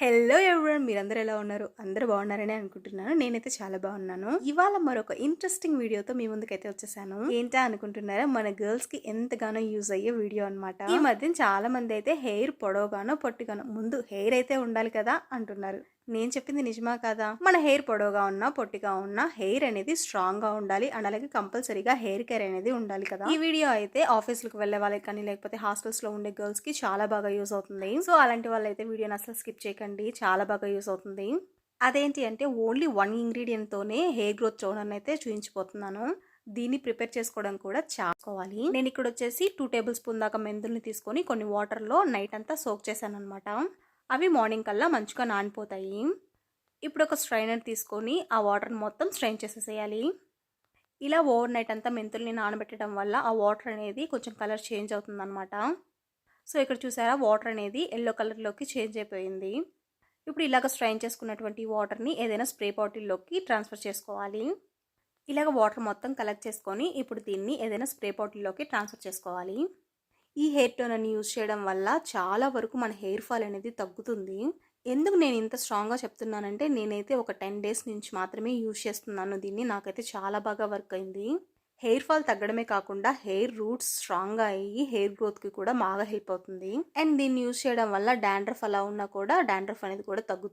Hello everyone, మీరందరూ ఎలా ఉన్నారు? అందరూ బాగున్నారని అనుకుంటున్నాను. నేనైతే చాలా బాగున్నాను. ఇవాళ మరొక ఇంట్రెస్టింగ్ వీడియోతో మీ ముందుకైతే వచ్చేసాను. ఏంటా అనుకుంటున్నారా? మన గర్ల్స్ కి ఎంతగానో యూజ్ అయ్యే వీడియో అన్నమాట. ఈ మధ్య చాలా మంది అయితే హెయిర్ పొడవుగానో పొట్టిగానో, ముందు హెయిర్ అయితే ఉండాలి కదా అంటున్నారు. నేను చెప్పింది నిజమా కదా? మన హెయిర్ పొడవుగా ఉన్నా పొట్టిగా ఉన్నా హెయిర్ అనేది స్ట్రాంగ్ గా ఉండాలి అండ్ అలాగే కంపల్సరీగా హెయిర్ కేర్ అనేది ఉండాలి కదా. ఈ వీడియో అయితే ఆఫీసులకు వెళ్లే వాళ్ళకి కానీ లేకపోతే హాస్టల్స్ లో ఉండే గర్ల్స్ కి చాలా బాగా యూజ్ అవుతుంది. సో అలాంటి వాళ్ళైతే వీడియోని అసలు స్కిప్ చేయకండి, చాలా బాగా యూజ్ అవుతుంది. అదేంటి అంటే ఓన్లీ 1 ఇంగ్రీడియంట్ తోనే హెయిర్ గ్రోత్ చూడని అయితే చూపించిపోతున్నాను. దీన్ని ప్రిపేర్ చేసుకోవడం కూడా చేసుకోవాలి. నేను ఇక్కడ వచ్చేసి 2 టేబుల్ స్పూన్ దాకా మెంతుల్ని తీసుకొని కొన్ని వాటర్ లో నైట్ అంతా సోక్ చేశాను అనమాట. అవి మార్నింగ్ కల్లా మంచిగా నానిపోతాయి. ఇప్పుడు ఒక స్ట్రైనర్ తీసుకొని ఆ వాటర్ మొత్తం స్ట్రైన్ చేసేసేయాలి. ఇలా ఓవర్ నైట్ అంతా మెంతుల్ని నానబెట్టడం వల్ల ఆ వాటర్ అనేది కొంచెం కలర్ చేంజ్ అవుతుంది అనమాట. సో ఇక్కడ చూసారా, వాటర్ అనేది ఎల్లో కలర్లోకి చేంజ్ అయిపోయింది. ఇప్పుడు ఇలాగ స్ట్రైన్ చేసుకున్నటువంటి వాటర్ని ఏదైనా స్ప్రే బాటిల్లోకి ట్రాన్స్ఫర్ చేసుకోవాలి. ఇలాగ వాటర్ మొత్తం కలెక్ట్ చేసుకొని ఇప్పుడు దీన్ని ఏదైనా స్ప్రే బాటిల్లోకి ట్రాన్స్ఫర్ చేసుకోవాలి. ఈ హెయిర్ టోనర్ని యూజ్ చేయడం వల్ల చాలా వరకు మన హెయిర్ ఫాల్ అనేది తగ్గుతుంది. ఎందుకు నేను ఇంత స్ట్రాంగ్గా చెప్తున్నానంటే నేనైతే ఒక 10 డేస్ నుంచి మాత్రమే యూజ్ చేస్తున్నాను దీన్ని. నాకైతే చాలా బాగా వర్క్ అయింది. హెయిర్ ఫాల్ తగ్గడమే కాకుండా హెయిర్ రూట్స్ స్ట్రాంగ్గా అయ్యి హెయిర్ గ్రోత్కి కూడా బాగా హెల్ప్ అవుతుంది. అండ్ దీన్ని యూజ్ చేయడం వల్ల డాండ్రఫ్ అలా ఉన్నా కూడా డాండ్రఫ్ అనేది కూడా తగ్గుతుంది.